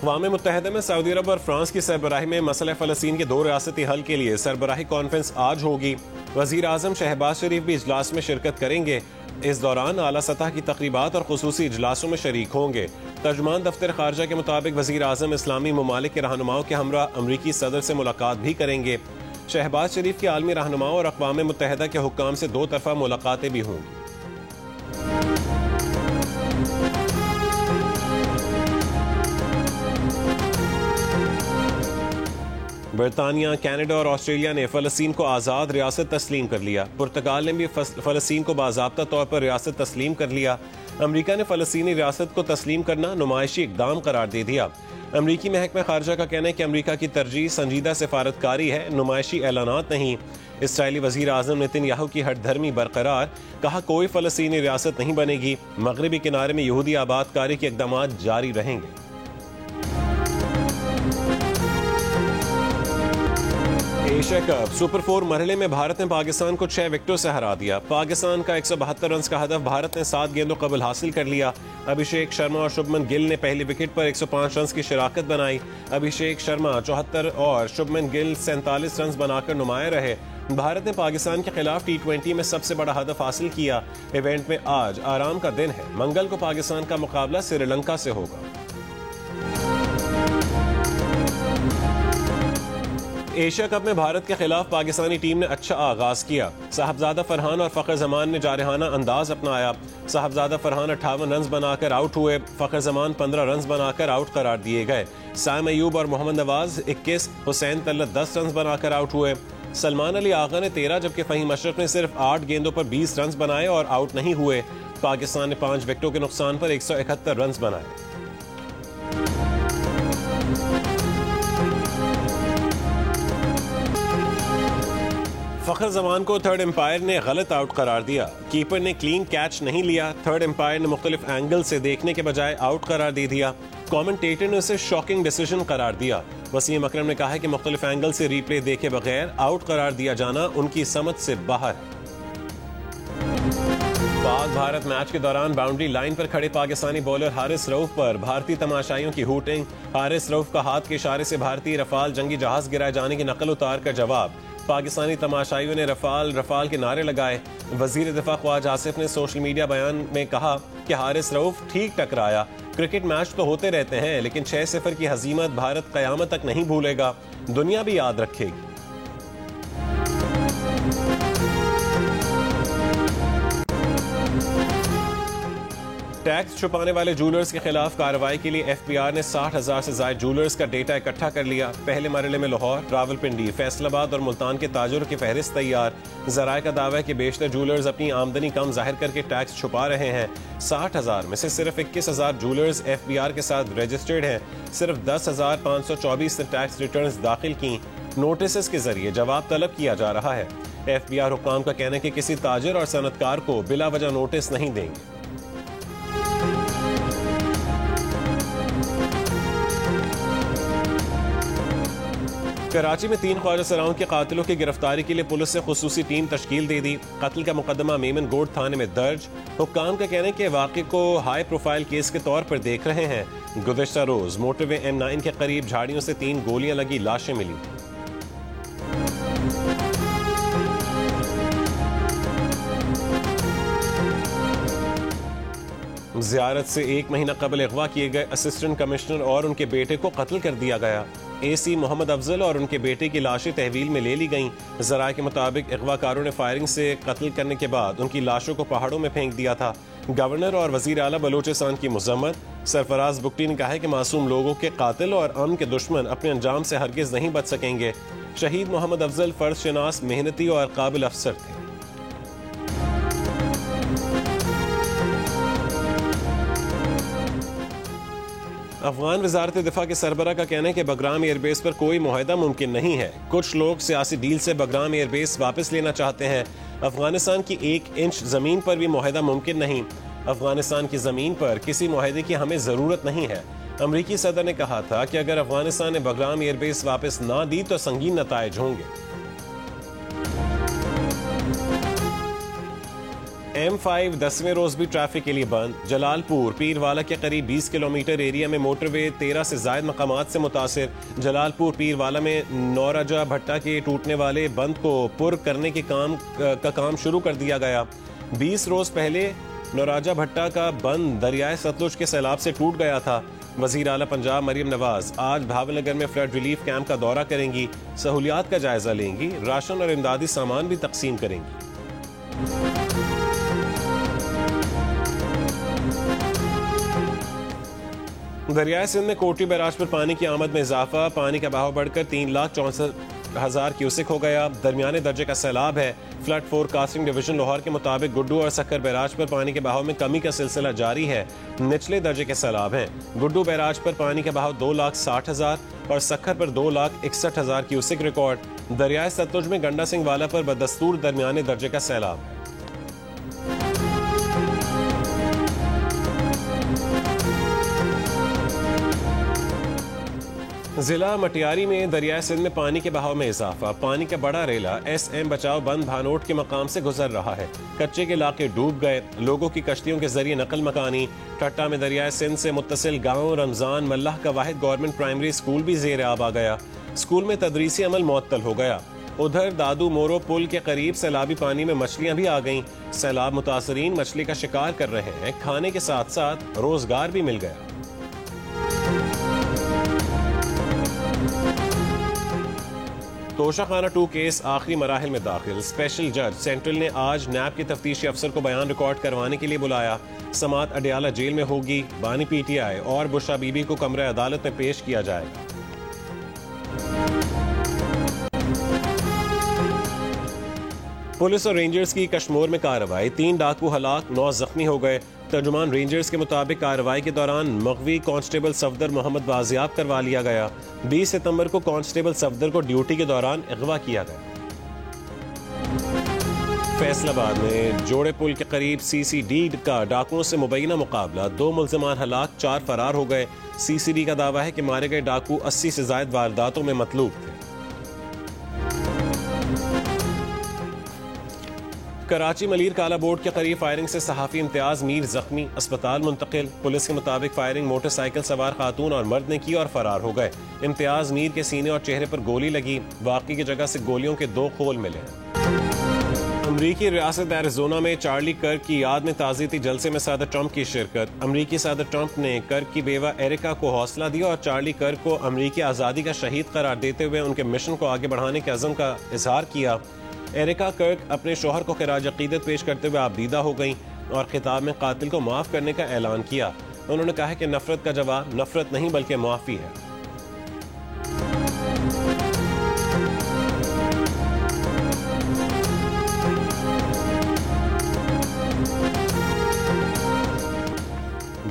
अक़वाम मुत्तहिदा में सऊदी अरब और फ्रांस की सरबराही में मसला फ़लस्तीन के 2 रियासती हल के लिए सरबराही कॉन्फ्रेंस आज होगी। वज़ीर आज़म शहबाज शरीफ भी इजलास में शिरकत करेंगे। इस दौरान आला सतह की तकरीबात और खुसूसी इजलासों में शरीक होंगे। तर्जुमान दफ्तर खारजा के मुताबिक वज़ीर आज़म इस्लामी ममालिक के रहनुमाओं के हमरा अमरीकी सदर से मुलाकात भी करेंगे। शहबाज शरीफ की आलमी रहनुमाओं और अक़वाम मुत्तहिदा के हुक्काम से 2 तरफ़ा मुलाकातें भी होंगी। बरतानिया, कनाडा और ऑस्ट्रेलिया ने फ़लस्तीन को आज़ाद रियासत तस्लीम कर लिया। पुर्तगाल ने भी फ़लस्तीन को बाज़ाब्ता तौर पर रियासत तस्लीम कर लिया। अमरीका ने फ़लस्तीनी रियासत को तस्लीम करना नुमाइशी इक़दाम करार दे दिया। अमरीकी महकमा खारजा का कहना है कि अमरीका की तरजीह संजीदा सिफारतकारी है, नुमाइशी ऐलानात नहीं। इसराइली वज़ीर आज़म नेतन्याहू की हठधर्मी बरकरार, कहा कोई फ़लस्तीनी रियासत नहीं बनेगी। मगरबी किनारे में यहूदी आबादकारी के इक़दामात जारी रहेंगे। एशिया कप सुपर 4 मरहले में भारत ने पाकिस्तान को 6 विकेटों से हरा दिया। पाकिस्तान का 172 रन का हदफ भारत ने 7 गेंदों कबल हासिल कर लिया। अभिषेक शर्मा और शुभमन गिल ने पहली विकेट पर 105 रन की शराकत बनाई। अभिषेक शर्मा 74 और शुभमन गिल 47 रन बनाकर नुमाया रहे। भारत ने पाकिस्तान के खिलाफ T20 में सबसे बड़ा हदफ हासिल किया। इवेंट में आज आराम का दिन है। मंगल को पाकिस्तान का मुकाबला श्रीलंका से होगा। एशिया कप में भारत के खिलाफ पाकिस्तानी टीम ने अच्छा आगाज किया। साहबजादा फरहान और फ़खर जमान ने जारहाना अंदाज अपनाया। साहबजादा फरहान 58 रन बनाकर आउट हुए। फ़खर जमान 15 रन बनाकर आउट करार दिए गए। साइम अयूब और मोहम्मद नवाज 21, हुसैन तल्लत 10 रन बनाकर आउट हुए। सलमान अली आगा ने 13 जबकि फ़हीम अशरफ ने सिर्फ 8 गेंदों पर 20 रन बनाए और आउट नहीं हुए। पाकिस्तान ने 5 विकेटों के नुकसान पर 171 रन बनाए। फ़खर जमान को थर्ड एम्पायर ने गलत आउट करार दिया। कीपर ने क्लीन कैच नहीं लिया। थर्ड एम्पायर ने मुख्तलिफ एंगल से देखने के बजाय आउट करार दे दिया। कमेंटेटर ने उसे शॉकिंग डिसीजन करार दिया। वसीम अकरम ने कहा है कि मुख्तलिफ एंगल से रिप्ले देखे बगैर आउट करार दिया जाना उनकी समझ से बाहर है। पाक भारत मैच के दौरान बाउंड्री लाइन पर खड़े पाकिस्तानी बॉलर हारिस रऊफ पर भारतीय तमाशाइयों की हूटिंग। हारिस रऊफ का हाथ के इशारे से भारतीय रफाल जंगी जहाज गिराए जाने की नकल उतार कर जवाब। पाकिस्तानी तमाशाइयों ने रफाल रफाल के नारे लगाए। वजीर दिफा ख्वाज आसिफ ने सोशल मीडिया बयान में कहा कि हारिस रऊफ ठीक टकराया। क्रिकेट मैच तो होते रहते हैं, लेकिन 6-0 की हजीमत भारत कयामत तक नहीं भूलेगा, दुनिया भी याद रखेगी। टैक्स छुपाने वाले जूलर्स के खिलाफ कार्रवाई के लिए FBI ने 60,000 से ज्यादा जूलर्स का डेटा इकट्ठा कर लिया। पहले मरहले में लाहौर, रावलपिंडी, फैसलाबाद और मुल्तान के ताजरों की फहरिस्त तैयार। ज़राए का दावा है कि बेशतर जूलर्स अपनी आमदनी कम जाहिर करके टैक्स छुपा रहे हैं। 60,000 में से सिर्फ 21,000 जूलर्स FBR के साथ रजिस्टर्ड हैं। सिर्फ 10,524 ने टैक्स रिटर्न्स दाखिल की। नोटिस के जरिए जवाब तलब किया जा रहा है। FBR हुक्काम का कहना है कि किसी ताजर और सनतकार को बिला वजह नोटिस नहीं देंगे। कराची में 3 ख्वाजा सराओं के कातिलों की गिरफ्तारी के लिए पुलिस ने खुसूसी टीम तश्कील दे दी। कत्ल का मुकदमा मेमन गोड थाने में दर्ज। हुक्काम का कहना है कि वाक़े को हाई प्रोफाइल केस के तौर पर देख रहे हैं। गुज़श्ता रोज मोटरवे M9 के करीब झाड़ियों से 3 गोलियां लगी लाशें मिली। ज़ियारत से 1 महीना कबल अगवा किए गए असिस्टेंट कमिश्नर और उनके बेटे को कत्ल कर दिया गया। AC मोहम्मद अफजल और उनके बेटे की लाशें तहवील में ले ली गईं। ज़राए के मुताबिक अगवाकारों ने फायरिंग से कत्ल करने के बाद उनकी लाशों को पहाड़ों में फेंक दिया था। गवर्नर और वजीर आला बलोचिस्तान की मुज़म्मत। सरफराज बुगटी ने कहा है कि मासूम लोगों के कातिल और अमन के दुश्मन अपने अंजाम से हरगिज नहीं बच सकेंगे। शहीद मोहम्मद अफजल फर्ज शनास, मेहनती और काबिल अफसर थे। अफगान वजारत दिफा के सरबरा का कहना है कि बगराम एयरबेस पर कोई मुआहदा मुमकिन नहीं है। कुछ लोग सियासी डील से बगराम एयरबेस वापस लेना चाहते हैं। अफगानिस्तान की 1 इंच जमीन पर भी मुआहदा मुमकिन नहीं। अफगानिस्तान की जमीन पर किसी मुआहदे की हमें जरूरत नहीं है। अमरीकी सदर ने कहा था कि अगर अफगानिस्तान ने बगराम एयरबेस वापस ना दी तो संगीन नताइज होंगे। M5 10वें रोज भी ट्रैफिक के लिए बंद। जलालपुर पीरवाला के करीब 20 किलोमीटर एरिया में मोटरवे 13 से ज्यादा मकामात से मुतासिर। जलालपुर पीरवाला में नौराजा भट्टा के टूटने वाले बंद को पुर करने के काम शुरू कर दिया गया। 20 रोज पहले नौराजा भट्टा का बंद दरियाए सतलुज के सैलाब से टूट गया था। वजीर आला पंजाब मरियम नवाज आज भावनगर में फ्लड रिलीफ कैंप का दौरा करेंगी, सहूलियात का जायजा लेंगी, राशन और इमदादी सामान भी तकसीम करेंगी। दरियाए सिंध में कोटी बैराज पर पानी की आमद में इजाफा। पानी का बहाव बढ़कर 3,64,000 क्यूसिक हो गया। दरमियाने दर्जे का सैलाब है। फ्लड फोरकास्टिंग डिवीजन लाहौर के मुताबिक गुड्डू और सक्कर बैराज पर पानी के बहाव में कमी का सिलसिला जारी है। निचले दर्जे के सैलाब हैं। गुड्डू बैराज पर पानी का बहाव 2,60,000 और सक्कर पर 2,61,000 क्यूसिक रिकॉर्ड। दरियाए सतलुज में गंडा सिंह वाला पर बदस्तूर दरमियाने दर्जे का सैलाब है। जिला मटियारी में दरियाए सिंध में पानी के बहाव में इजाफा। पानी का बड़ा रेला SM बचाव बंद भानोट के मकाम से गुजर रहा है। कच्चे के इलाके डूब गए। लोगों की कश्तियों के जरिए नकल मकानी। टट्टा में दरियाए सिंध से मुत्तसिल गांव रमजान मल्लाह का वाहिद गवर्नमेंट प्राइमरी स्कूल भी जेर आब आ गया। स्कूल में तदरीसी अमल मुअत्तल हो गया। उधर दादू मोरो पुल के करीब सैलाबी पानी में मछलियां भी आ गईं। सैलाब मुतासरीन मछली का शिकार कर रहे हैं। खाने के साथ साथ रोजगार भी मिल गया। तोशाखाना 2 केस आखिरी मराहिल में दाखिल। स्पेशल जज सेंट्रल ने आज नैब के तफ्तीशी अफसर को बयान रिकॉर्ड करवाने के लिए बुलाया। समात अडियाला जेल में होगी। बानी PTI और बुशरा बीबी को कमरे अदालत में पेश किया जाएगा। पुलिस और रेंजर्स की कश्मीर में कार्रवाई। 3 डाकू हलाक, 9 जख्मी हो गए। तर्जुमान रेंजर्स के मुताबिक कार्रवाई के दौरान मगवी कांस्टेबल सफदर मोहम्मद बाजियाब करवा लिया गया। 20 सितंबर को कांस्टेबल सफदर को ड्यूटी के दौरान अगवा किया गया। फैसलाबाद में जोड़े पुल के करीब CCD का डाकुओं से मुबैना मुकाबला। 2 मुल्जिमान हलाक, 4 फरार हो गए। CCD का दावा है कि मारे गए डाकू 80 से ज्यादा वारदातों में मतलूब थे। कराची मलीर काला बोर्ड के करीब फायरिंग से सहाफी इम्तियाज मीर जख्मी, अस्पताल मुंतकिल। पुलिस के मुताबिक फायरिंग मोटरसाइकिल सवार खातून और मर्द ने की और फरार हो गए। इम्तियाज मीर के सीने और चेहरे पर गोली लगी। वाकई की जगह से गोलियों के 2 खोल मिले। अमरीकी रियासत एरिजोना में चार्ली कर्क की याद में ताज़ियती जलसे में सदर ट्रंप की शिरकत। अमरीकी सदर ट्रंप ने कर्क की बेवा एरिका को हौसला दिया और चार्ली कर्क को अमरीकी आज़ादी का शहीद करार देते हुए उनके मिशन को आगे बढ़ाने के अज़म का इजहार किया। एरिका कर्क अपने शोहर को खिराज अकीदत पेश करते हुए आबदीदा हो गईं और खिताब में कातिल को माफ करने का ऐलान किया। उन्होंने कहा कि नफरत का जवाब नफरत नहीं बल्कि मुआफी है।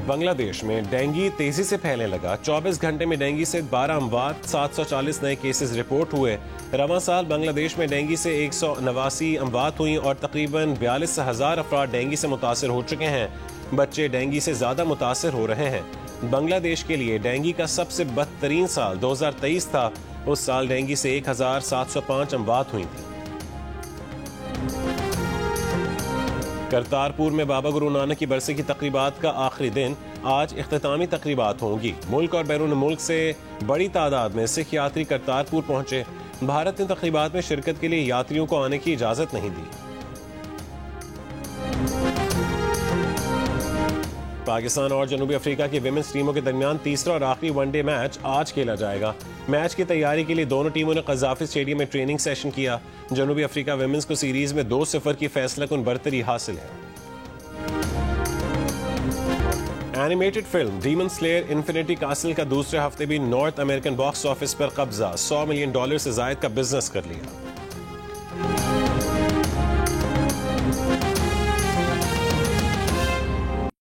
बांग्लादेश में डेंगू तेजी से फैलने लगा। 24 घंटे में डेंगू से 12 अमवात, 740 नए केसेस रिपोर्ट हुए। रवां साल बांग्लादेश में डेंगू से 189 अमवात हुई और तकरीबन 42,000 अफराद डेंगू से मुतासर हो चुके हैं। बच्चे डेंगू से ज्यादा मुतासर हो रहे हैं। बांग्लादेश के लिए डेंगू का सबसे बदतरीन साल 2023 था। उस साल डेंगू से 1,705 अमवात हुई थी। करतारपुर में बाबा गुरु नानक की बरसी की तकरीबात का आखिरी दिन। आज इख्तितामी तकरीबात होंगी। मुल्क और बैरून मुल्क से बड़ी तादाद में सिख यात्री करतारपुर पहुंचे। भारत ने तकरीबात में शिरकत के लिए यात्रियों को आने की इजाजत नहीं दी। पाकिस्तान और जनूबी अफ्रीका की विमेंस टीमों के दरमियान तीसरा और आखिरी वनडे मैच आज खेला जाएगा। मैच की तैयारी के लिए दोनों टीमों ने कज़ाफी स्टेडियम में ट्रेनिंग सेशन किया। जनूबी अफ्रीका विमेंस को सीरीज में 2-0 की फैसलाकुन बरतरी हासिल है। Animated film demon slayer infinity castle का दूसरे हफ्ते भी नॉर्थ अमेरिकन बॉक्स ऑफिस पर कब्जा। $100 मिलियन से ज्यादा का बिजनेस कर लिया।